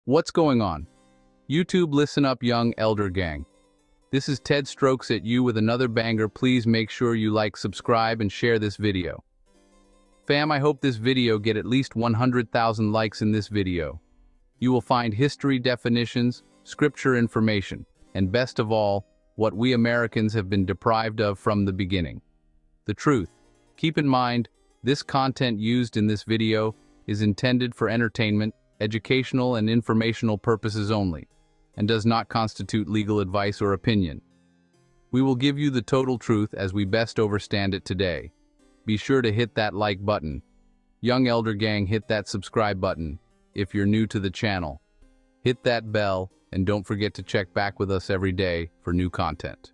What's going on? YouTube, listen up, young elder gang. This is Ted Strokes at you with another banger. Please make sure you like, subscribe, and share this video. Fam, I hope this video get at least 100,000 likes in this video. You will find history definitions, scripture information, and best of all, what we Americans have been deprived of from the beginning. The truth. Keep in mind, this content used in this video is intended for entertainment, educational, and informational purposes only, and does not constitute legal advice or opinion. We will give you the total truth as we best understand it today. Be sure to hit that like button. Young Elder Gang, hit that subscribe button if you're new to the channel. Hit that bell, and don't forget to check back with us every day for new content.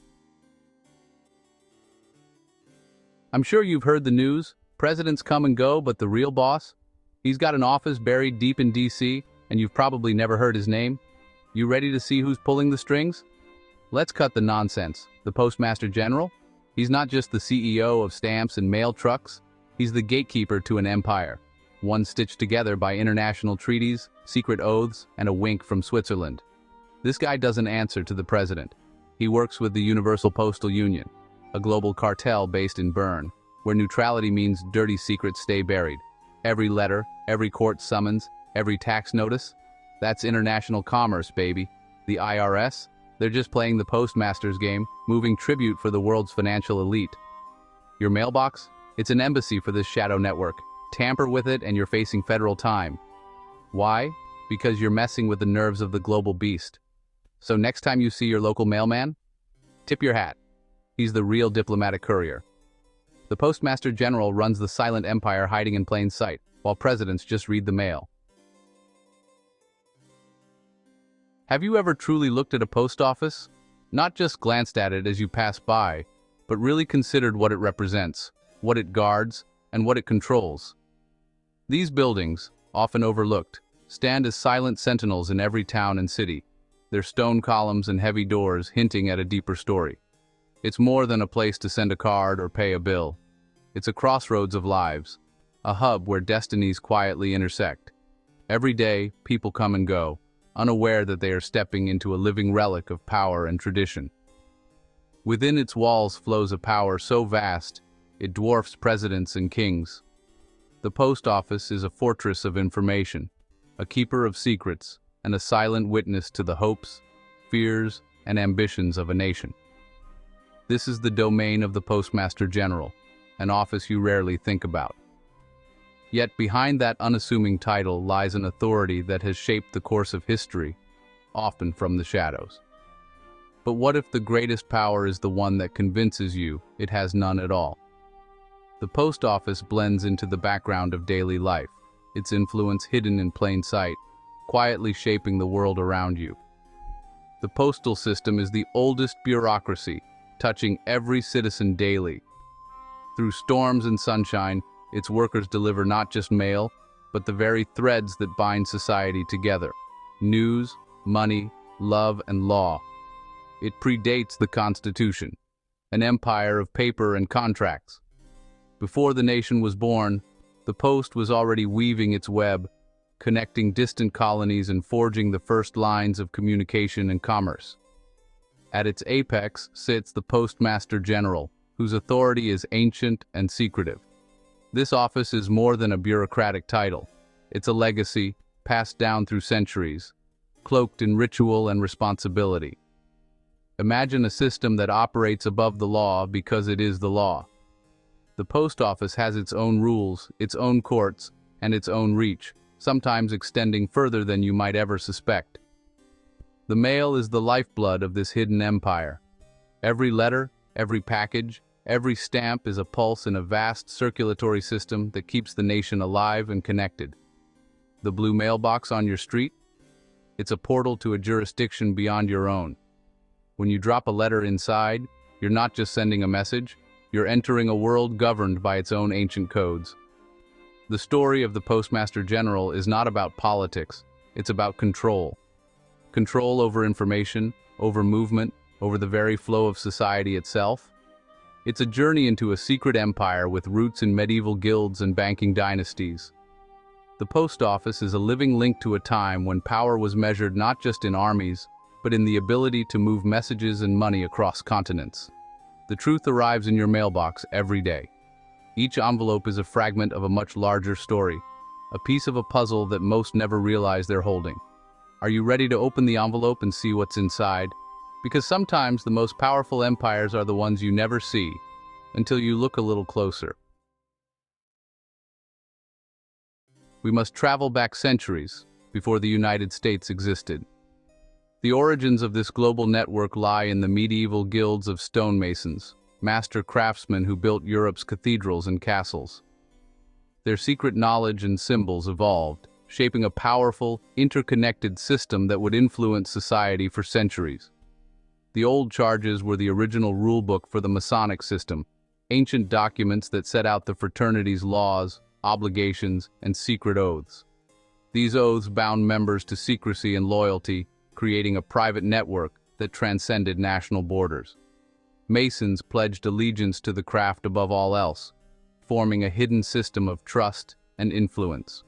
I'm sure you've heard the news. Presidents come and go, but the real boss? He's got an office buried deep in DC, and you've probably never heard his name. You ready to see who's pulling the strings? Let's cut the nonsense. The Postmaster General? He's not just the CEO of stamps and mail trucks. He's the gatekeeper to an empire, one stitched together by international treaties, secret oaths, and a wink from Switzerland. This guy doesn't answer to the president. He works with the Universal Postal Union, a global cartel based in Bern, where neutrality means dirty secrets stay buried. Every letter, every court summons, every tax notice, that's international commerce, baby. The IRS? They're just playing the Postmaster's game, moving tribute for the world's financial elite. Your mailbox? It's an embassy for this shadow network. Tamper with it and you're facing federal time. Why? Because you're messing with the nerves of the global beast. So next time you see your local mailman, tip your hat. He's the real diplomatic courier. The Postmaster General runs the silent empire hiding in plain sight, while presidents just read the mail. Have you ever truly looked at a post office? Not just glanced at it as you pass by, but really considered what it represents, what it guards, and what it controls. These buildings, often overlooked, stand as silent sentinels in every town and city, their stone columns and heavy doors hinting at a deeper story. It's more than a place to send a card or pay a bill. It's a crossroads of lives, a hub where destinies quietly intersect. Every day, people come and go, unaware that they are stepping into a living relic of power and tradition. Within its walls flows a power so vast, it dwarfs presidents and kings. The post office is a fortress of information, a keeper of secrets, and a silent witness to the hopes, fears, and ambitions of a nation. This is the domain of the Postmaster General, an office you rarely think about. Yet behind that unassuming title lies an authority that has shaped the course of history, often from the shadows. But what if the greatest power is the one that convinces you it has none at all? The post office blends into the background of daily life, its influence hidden in plain sight, quietly shaping the world around you. The postal system is the oldest bureaucracy, touching every citizen daily. Through storms and sunshine, its workers deliver not just mail, but the very threads that bind society together: news, money, love, and law. It predates the Constitution, an empire of paper and contracts. Before the nation was born, the post was already weaving its web, connecting distant colonies and forging the first lines of communication and commerce. At its apex sits the Postmaster General, whose authority is ancient and secretive. This office is more than a bureaucratic title. It's a legacy, passed down through centuries, cloaked in ritual and responsibility. Imagine a system that operates above the law because it is the law. The post office has its own rules, its own courts, and its own reach, sometimes extending further than you might ever suspect. The mail is the lifeblood of this hidden empire. Every letter, every package, every stamp is a pulse in a vast circulatory system that keeps the nation alive and connected. The blue mailbox on your street? It's a portal to a jurisdiction beyond your own. When you drop a letter inside, you're not just sending a message, you're entering a world governed by its own ancient codes. The story of the Postmaster General is not about politics, it's about control. Control over information, over movement, over the very flow of society itself. It's a journey into a secret empire with roots in medieval guilds and banking dynasties. The post office is a living link to a time when power was measured not just in armies, but in the ability to move messages and money across continents. The truth arrives in your mailbox every day. Each envelope is a fragment of a much larger story, a piece of a puzzle that most never realize they're holding. Are you ready to open the envelope and see what's inside? Because sometimes the most powerful empires are the ones you never see until you look a little closer. We must travel back centuries before the United States existed. The origins of this global network lie in the medieval guilds of stonemasons, master craftsmen who built Europe's cathedrals and castles. Their secret knowledge and symbols evolved, shaping a powerful, interconnected system that would influence society for centuries. The old charges were the original rulebook for the Masonic system, ancient documents that set out the fraternity's laws, obligations, and secret oaths. These oaths bound members to secrecy and loyalty, creating a private network that transcended national borders. Masons pledged allegiance to the craft above all else, forming a hidden system of trust and influence.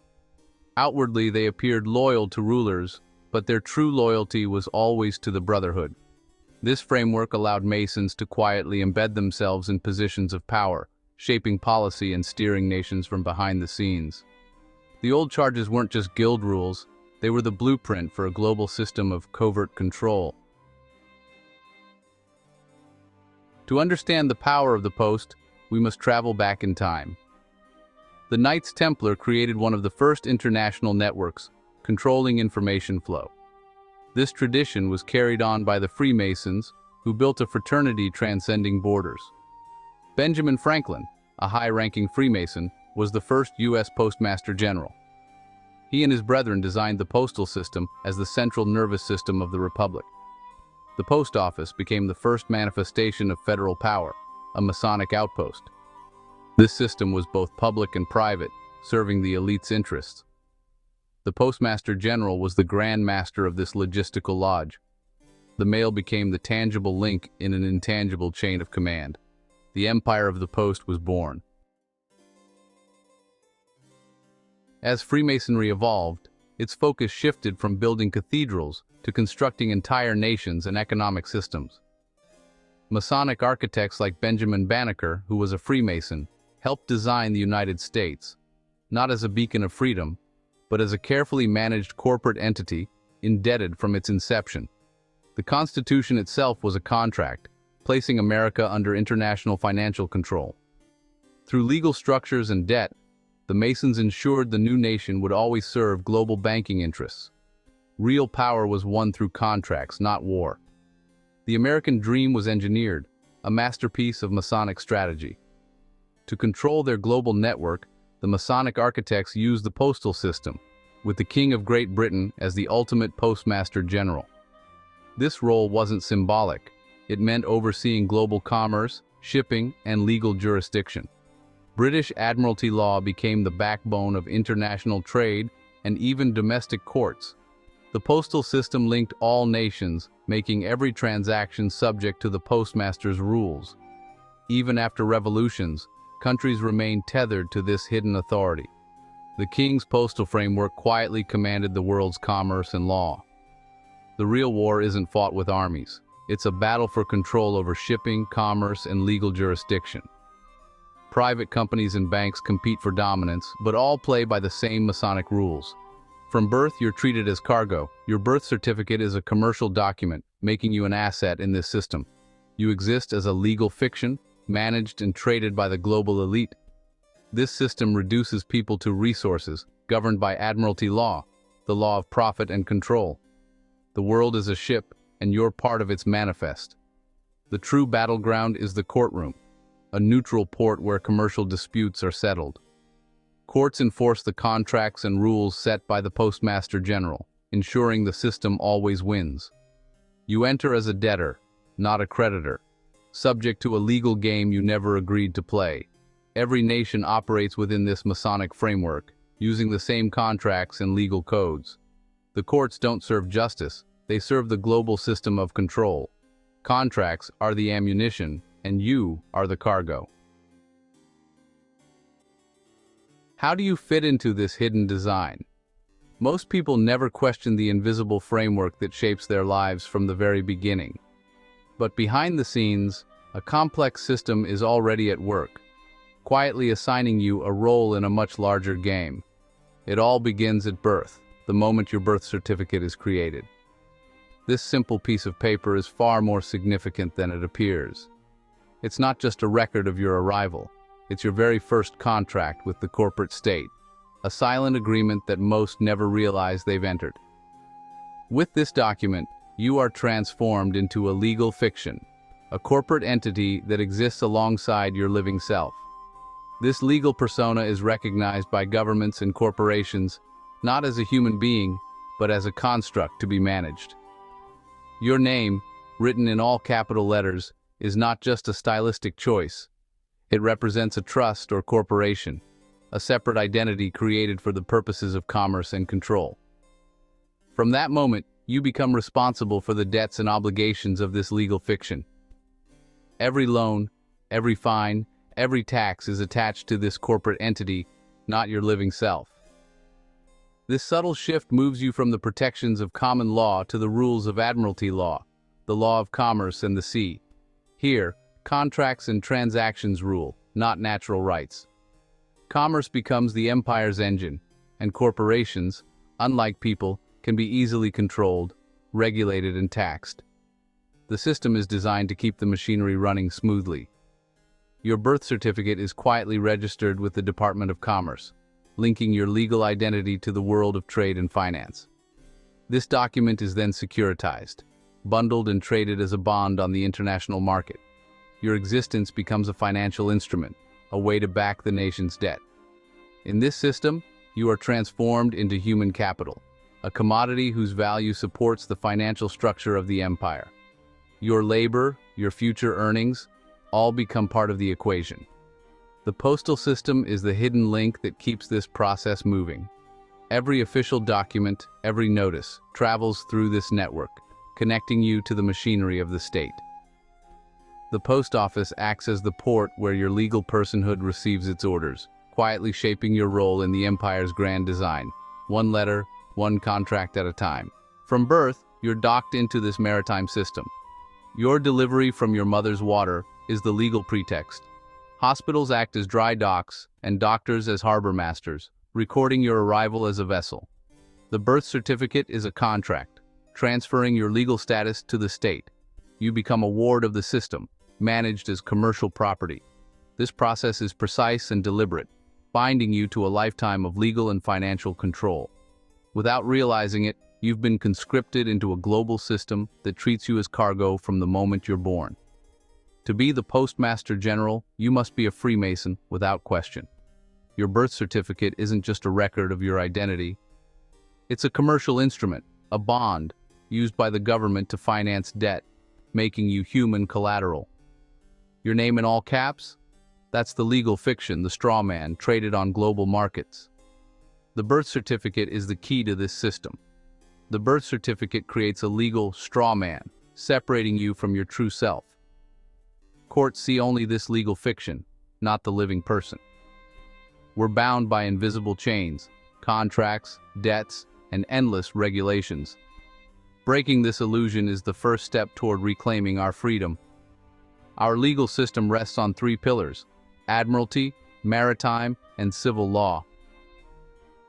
Outwardly, they appeared loyal to rulers, but their true loyalty was always to the Brotherhood. This framework allowed Masons to quietly embed themselves in positions of power, shaping policy and steering nations from behind the scenes. The old charges weren't just guild rules, they were the blueprint for a global system of covert control. To understand the power of the post, we must travel back in time. The Knights Templar created one of the first international networks, controlling information flow. This tradition was carried on by the Freemasons, who built a fraternity transcending borders. Benjamin Franklin, a high-ranking Freemason, was the first U.S. Postmaster General. He and his brethren designed the postal system as the central nervous system of the Republic. The post office became the first manifestation of federal power, a Masonic outpost. This system was both public and private, serving the elite's interests. The Postmaster General was the Grand Master of this logistical lodge. The mail became the tangible link in an intangible chain of command. The empire of the post was born. As Freemasonry evolved, its focus shifted from building cathedrals to constructing entire nations and economic systems. Masonic architects like Benjamin Banneker, who was a Freemason, helped design the United States, not as a beacon of freedom, but as a carefully managed corporate entity indebted from its inception. The Constitution itself was a contract, placing America under international financial control. Through legal structures and debt, the Masons ensured the new nation would always serve global banking interests. Real power was won through contracts, not war. The American dream was engineered, a masterpiece of Masonic strategy. To control their global network, the Masonic architects used the postal system, with the King of Great Britain as the ultimate Postmaster General. This role wasn't symbolic. It meant overseeing global commerce, shipping, and legal jurisdiction. British Admiralty law became the backbone of international trade and even domestic courts. The postal system linked all nations, making every transaction subject to the postmaster's rules. Even after revolutions, countries remained tethered to this hidden authority. The king's postal framework quietly commanded the world's commerce and law. The real war isn't fought with armies. It's a battle for control over shipping, commerce, and legal jurisdiction. Private companies and banks compete for dominance, but all play by the same Masonic rules. From birth, you're treated as cargo. Your birth certificate is a commercial document, making you an asset in this system. You exist as a legal fiction, managed and traded by the global elite. This system reduces people to resources, governed by Admiralty law, the law of profit and control. The world is a ship, and you're part of its manifest. The true battleground is the courtroom, a neutral port where commercial disputes are settled. Courts enforce the contracts and rules set by the Postmaster General, ensuring the system always wins. You enter as a debtor, not a creditor, subject to a legal game you never agreed to play. Every nation operates within this Masonic framework, using the same contracts and legal codes. The courts don't serve justice, they serve the global system of control. Contracts are the ammunition, and you are the cargo. How do you fit into this hidden design? Most people never question the invisible framework that shapes their lives from the very beginning. But behind the scenes, a complex system is already at work, quietly assigning you a role in a much larger game. It all begins at birth, the moment your birth certificate is created. This simple piece of paper is far more significant than it appears. It's not just a record of your arrival, it's your very first contract with the corporate state, a silent agreement that most never realize they've entered. With this document, you are transformed into a legal fiction, a corporate entity that exists alongside your living self. This legal persona is recognized by governments and corporations not as a human being, but as a construct to be managed. Your name, written in all capital letters, is not just a stylistic choice. It represents a trust or corporation, a separate identity created for the purposes of commerce and control. From that moment, you become responsible for the debts and obligations of this legal fiction. Every loan, every fine, every tax is attached to this corporate entity, not your living self. This subtle shift moves you from the protections of common law to the rules of admiralty law, the law of commerce and the sea. Here, contracts and transactions rule, not natural rights. Commerce becomes the empire's engine, and corporations, unlike people, can be easily controlled, regulated, and taxed. The system is designed to keep the machinery running smoothly. Your birth certificate is quietly registered with the Department of Commerce, linking your legal identity to the world of trade and finance. This document is then securitized, bundled and traded as a bond on the international market. Your existence becomes a financial instrument, a way to back the nation's debt. In this system, you are transformed into human capital, a commodity whose value supports the financial structure of the empire. Your labor, your future earnings, all become part of the equation. The postal system is the hidden link that keeps this process moving. Every official document, every notice, travels through this network, connecting you to the machinery of the state. The post office acts as the port where your legal personhood receives its orders, quietly shaping your role in the empire's grand design, one letter, one contract at a time. From birth, you're docked into this maritime system. Your delivery from your mother's water is the legal pretext. Hospitals act as dry docks and doctors as harbor masters, recording your arrival as a vessel. The birth certificate is a contract, transferring your legal status to the state. You become a ward of the system, managed as commercial property. This process is precise and deliberate, binding you to a lifetime of legal and financial control. Without realizing it, you've been conscripted into a global system that treats you as cargo from the moment you're born. To be the Postmaster General, you must be a Freemason without question. Your birth certificate isn't just a record of your identity. It's a commercial instrument, a bond, used by the government to finance debt, making you human collateral. Your name in all caps? That's the legal fiction, the straw man, traded on global markets. The birth certificate is the key to this system. The birth certificate creates a legal straw man, separating you from your true self. Courts see only this legal fiction, not the living person. We're bound by invisible chains, contracts, debts, and endless regulations. Breaking this illusion is the first step toward reclaiming our freedom. Our legal system rests on three pillars: admiralty, maritime, and civil law.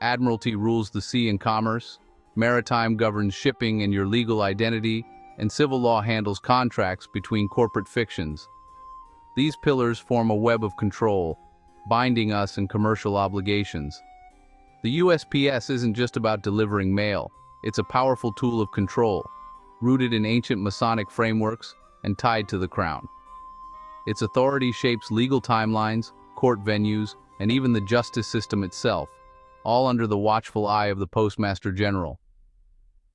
Admiralty rules the sea and commerce, maritime governs shipping and your legal identity, and civil law handles contracts between corporate fictions. These pillars form a web of control, binding us in commercial obligations. The USPS isn't just about delivering mail, it's a powerful tool of control, rooted in ancient Masonic frameworks and tied to the crown. Its authority shapes legal timelines, court venues, and even the justice system itself, all under the watchful eye of the Postmaster General.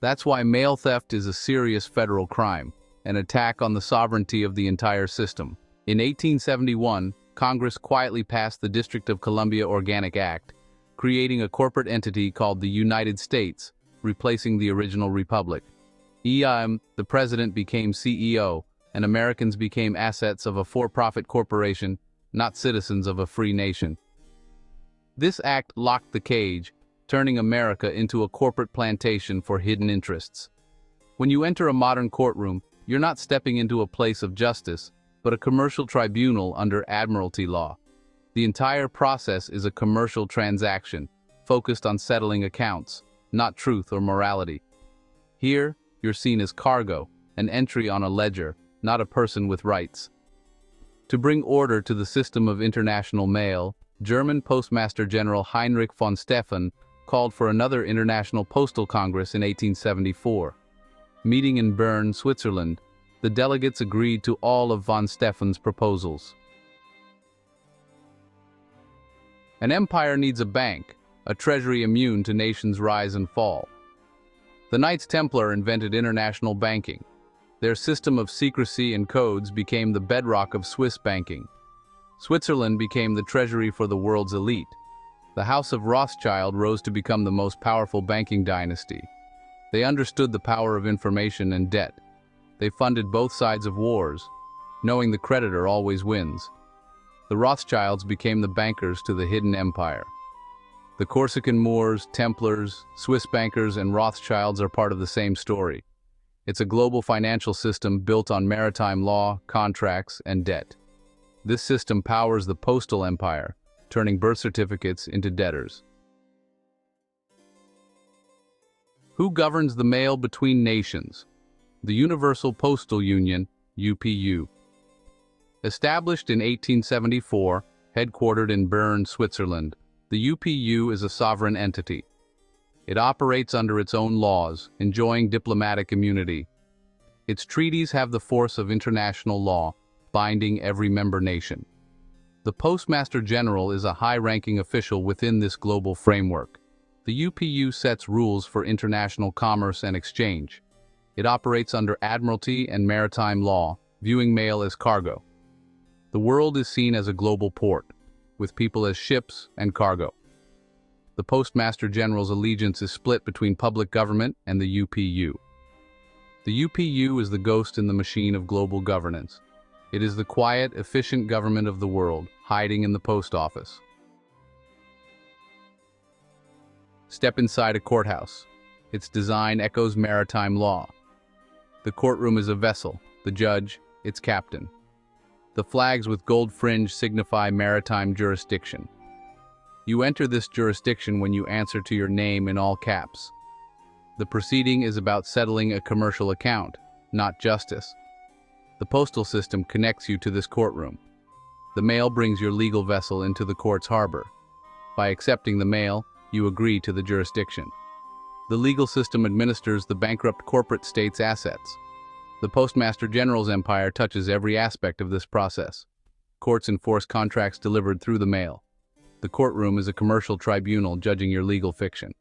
That's why mail theft is a serious federal crime, an attack on the sovereignty of the entire system. In 1871, Congress quietly passed the District of Columbia Organic Act, creating a corporate entity called the United States, replacing the original republic. The president became CEO, and Americans became assets of a for-profit corporation, not citizens of a free nation. This act locked the cage, turning America into a corporate plantation for hidden interests. When you enter a modern courtroom, you're not stepping into a place of justice, but a commercial tribunal under admiralty law. The entire process is a commercial transaction, focused on settling accounts, not truth or morality. Here, you're seen as cargo, an entry on a ledger, not a person with rights. To bring order to the system of international mail, German Postmaster General Heinrich von Stephan called for another International Postal Congress in 1874. Meeting in Bern, Switzerland, the delegates agreed to all of von Stephan's proposals. An empire needs a bank, a treasury immune to nations' rise and fall. The Knights Templar invented international banking. Their system of secrecy and codes became the bedrock of Swiss banking. Switzerland became the treasury for the world's elite. The House of Rothschild rose to become the most powerful banking dynasty. They understood the power of information and debt. They funded both sides of wars, knowing the creditor always wins. The Rothschilds became the bankers to the hidden empire. The Corsican Moors, Templars, Swiss bankers, and Rothschilds are part of the same story. It's a global financial system built on maritime law, contracts, and debt. This system powers the postal empire, turning birth certificates into debtors. Who governs the mail between nations? The Universal Postal Union, UPU. Established in 1874, headquartered in Bern, Switzerland, the UPU is a sovereign entity. It operates under its own laws, enjoying diplomatic immunity. Its treaties have the force of international law, binding every member nation. The Postmaster General is a high-ranking official within this global framework. The UPU sets rules for international commerce and exchange. It operates under admiralty and maritime law, viewing mail as cargo. The world is seen as a global port, with people as ships and cargo. The Postmaster General's allegiance is split between public government and the UPU. The UPU is the ghost in the machine of global governance. It is the quiet, efficient government of the world, hiding in the post office. Step inside a courthouse. Its design echoes maritime law. The courtroom is a vessel, the judge, its captain. The flags with gold fringe signify maritime jurisdiction. You enter this jurisdiction when you answer to your name in all caps. The proceeding is about settling a commercial account, not justice. The postal system connects you to this courtroom. The mail brings your legal vessel into the court's harbor. By accepting the mail, you agree to the jurisdiction. The legal system administers the bankrupt corporate state's assets. The Postmaster General's empire touches every aspect of this process. Courts enforce contracts delivered through the mail. The courtroom is a commercial tribunal judging your legal fiction.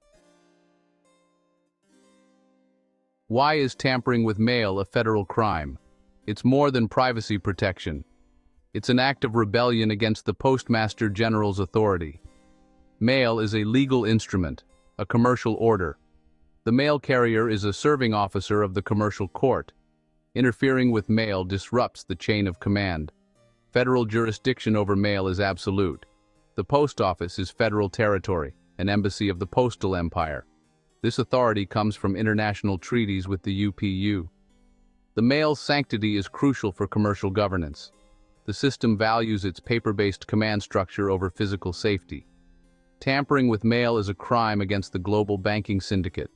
Why is tampering with mail a federal crime? It's more than privacy protection. It's an act of rebellion against the Postmaster General's authority. Mail is a legal instrument, a commercial order. The mail carrier is a serving officer of the commercial court. Interfering with mail disrupts the chain of command. Federal jurisdiction over mail is absolute. The post office is federal territory, an embassy of the postal empire. This authority comes from international treaties with the UPU. The mail's sanctity is crucial for commercial governance. The system values its paper-based command structure over physical safety. Tampering with mail is a crime against the global banking syndicate.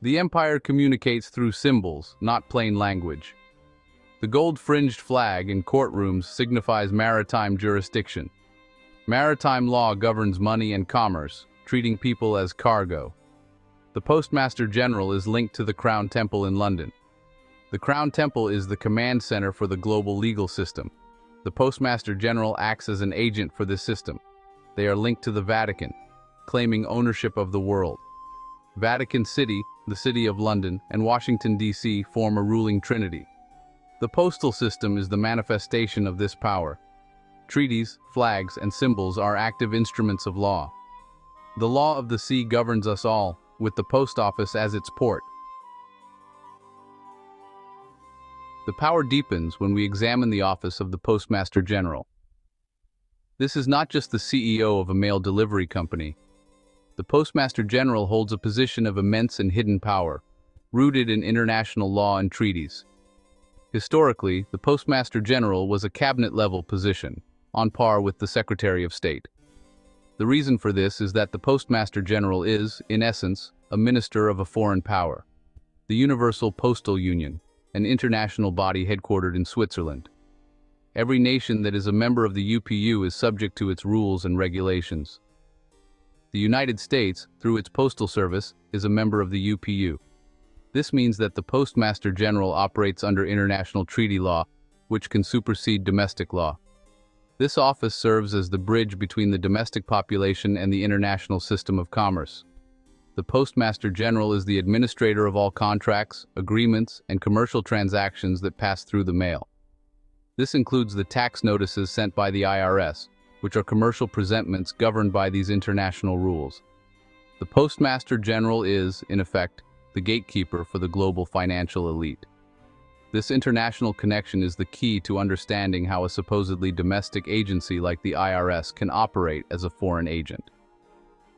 The empire communicates through symbols, not plain language. The gold-fringed flag in courtrooms signifies maritime jurisdiction. Maritime law governs money and commerce, treating people as cargo. The Postmaster General is linked to the Crown Temple in London. The Crown Temple is the command center for the global legal system. The Postmaster General acts as an agent for this system. They are linked to the Vatican, claiming ownership of the world. Vatican City, the City of London, and Washington, D.C. form a ruling trinity. The postal system is the manifestation of this power. Treaties, flags, and symbols are active instruments of law. The law of the sea governs us all, with the post office as its port. The power deepens when we examine the office of the Postmaster General. This is not just the CEO of a mail delivery company. The Postmaster General holds a position of immense and hidden power, rooted in international law and treaties. Historically, the Postmaster General was a cabinet-level position, on par with the Secretary of State. The reason for this is that the Postmaster General is, in essence, a minister of a foreign power, the Universal Postal Union, an international body headquartered in Switzerland. Every nation that is a member of the UPU is subject to its rules and regulations. The United States, through its postal service, is a member of the UPU. This means that the Postmaster General operates under international treaty law, which can supersede domestic law. This office serves as the bridge between the domestic population and the international system of commerce. The Postmaster General is the administrator of all contracts, agreements, and commercial transactions that pass through the mail. This includes the tax notices sent by the IRS, which are commercial presentments governed by these international rules. The Postmaster General is, in effect, the gatekeeper for the global financial elite. This international connection is the key to understanding how a supposedly domestic agency like the IRS can operate as a foreign agent.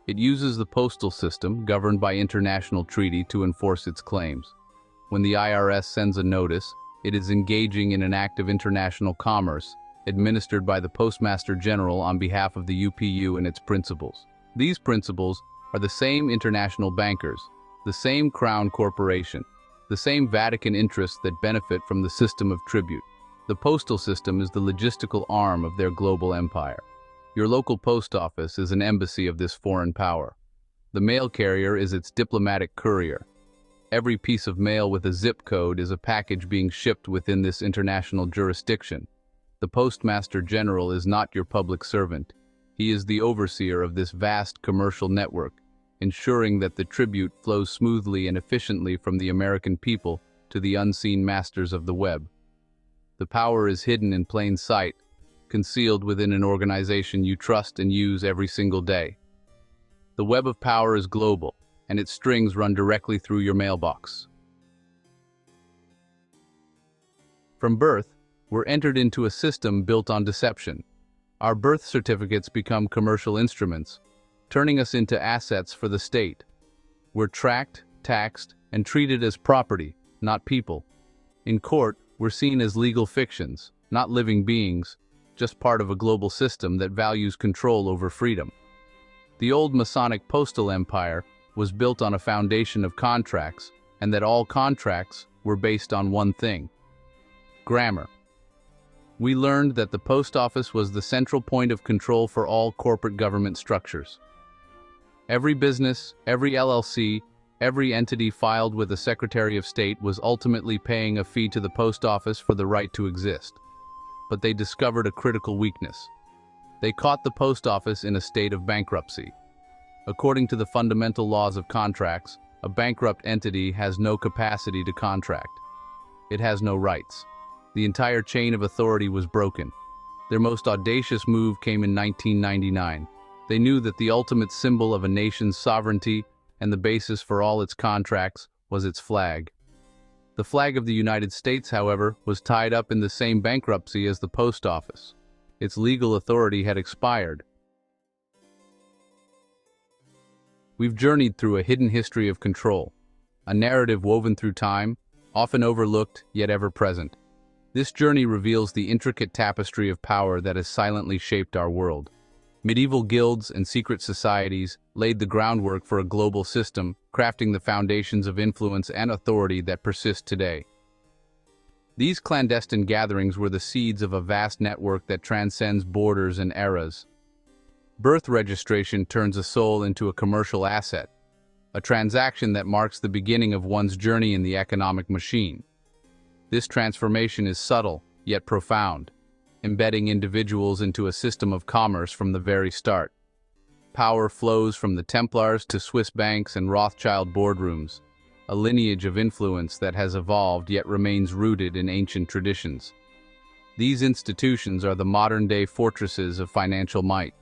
It uses the postal system, governed by international treaty, to enforce its claims. When the IRS sends a notice, it is engaging in an act of international commerce, administered by the Postmaster General on behalf of the UPU and its principals. These principals are the same international bankers, the same Crown Corporation, the same Vatican interests that benefit from the system of tribute. The postal system is the logistical arm of their global empire. Your local post office is an embassy of this foreign power. The mail carrier is its diplomatic courier. Every piece of mail with a zip code is a package being shipped within this international jurisdiction. The Postmaster General is not your public servant. He is the overseer of this vast commercial network, ensuring that the tribute flows smoothly and efficiently from the American people to the unseen masters of the web. The power is hidden in plain sight, concealed within an organization you trust and use every single day. The web of power is global, and its strings run directly through your mailbox. From birth, we're entered into a system built on deception. Our birth certificates become commercial instruments, turning us into assets for the state. We're tracked, taxed, and treated as property, not people. In court, we're seen as legal fictions, not living beings, just part of a global system that values control over freedom. The old Masonic postal empire was built on a foundation of contracts, and that all contracts were based on one thing: grammar. We learned that the post office was the central point of control for all corporate government structures. Every business, every LLC, every entity filed with the Secretary of State was ultimately paying a fee to the post office for the right to exist. But they discovered a critical weakness. They caught the post office in a state of bankruptcy. According to the fundamental laws of contracts, a bankrupt entity has no capacity to contract. It has no rights. The entire chain of authority was broken. Their most audacious move came in 1999. They knew that the ultimate symbol of a nation's sovereignty and the basis for all its contracts was its flag. The flag of the United States, however, was tied up in the same bankruptcy as the post office. Its legal authority had expired. We've journeyed through a hidden history of control, a narrative woven through time, often overlooked yet ever present. This journey reveals the intricate tapestry of power that has silently shaped our world. Medieval guilds and secret societies laid the groundwork for a global system, crafting the foundations of influence and authority that persist today. These clandestine gatherings were the seeds of a vast network that transcends borders and eras. Birth registration turns a soul into a commercial asset, a transaction that marks the beginning of one's journey in the economic machine. This transformation is subtle, yet profound, embedding individuals into a system of commerce from the very start. Power flows from the Templars to Swiss banks and Rothschild boardrooms, a lineage of influence that has evolved yet remains rooted in ancient traditions. These institutions are the modern-day fortresses of financial might.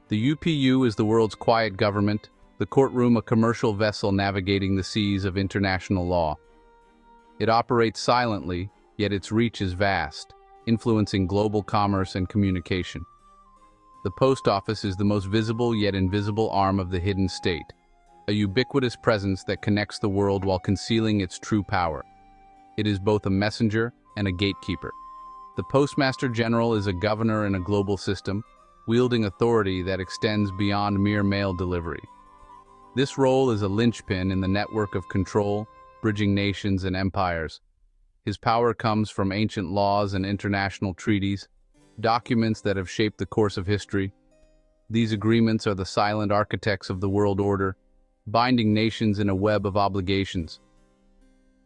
The UPU is the world's quiet government, the courtroom a commercial vessel navigating the seas of international law. It operates silently, yet its reach is vast, influencing global commerce and communication. The post office is the most visible yet invisible arm of the hidden state, a ubiquitous presence that connects the world while concealing its true power. It is both a messenger and a gatekeeper. The Postmaster General is a governor in a global system, wielding authority that extends beyond mere mail delivery. This role is a linchpin in the network of control, bridging nations and empires. His power comes from ancient laws and international treaties, documents that have shaped the course of history. These agreements are the silent architects of the world order, binding nations in a web of obligations.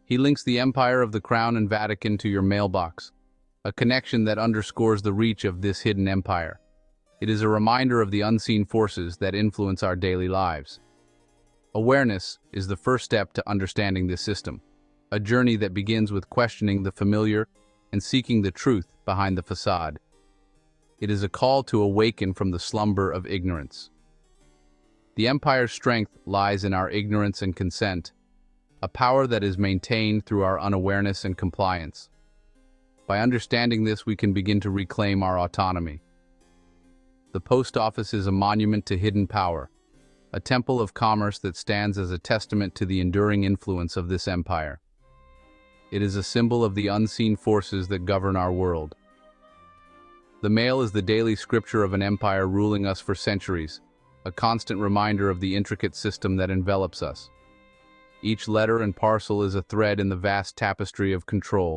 He links the empire of the Crown and Vatican to your mailbox, a connection that underscores the reach of this hidden empire. It is a reminder of the unseen forces that influence our daily lives. Awareness is the first step to understanding this system, a journey that begins with questioning the familiar and seeking the truth behind the facade. It is a call to awaken from the slumber of ignorance. The empire's strength lies in our ignorance and consent, a power that is maintained through our unawareness and compliance. By understanding this, we can begin to reclaim our autonomy. The post office is a monument to hidden power, a temple of commerce that stands as a testament to the enduring influence of this empire. It is a symbol of the unseen forces that govern our world. The mail is the daily scripture of an empire ruling us for centuries, a constant reminder of the intricate system that envelops us. Each letter and parcel is a thread in the vast tapestry of control,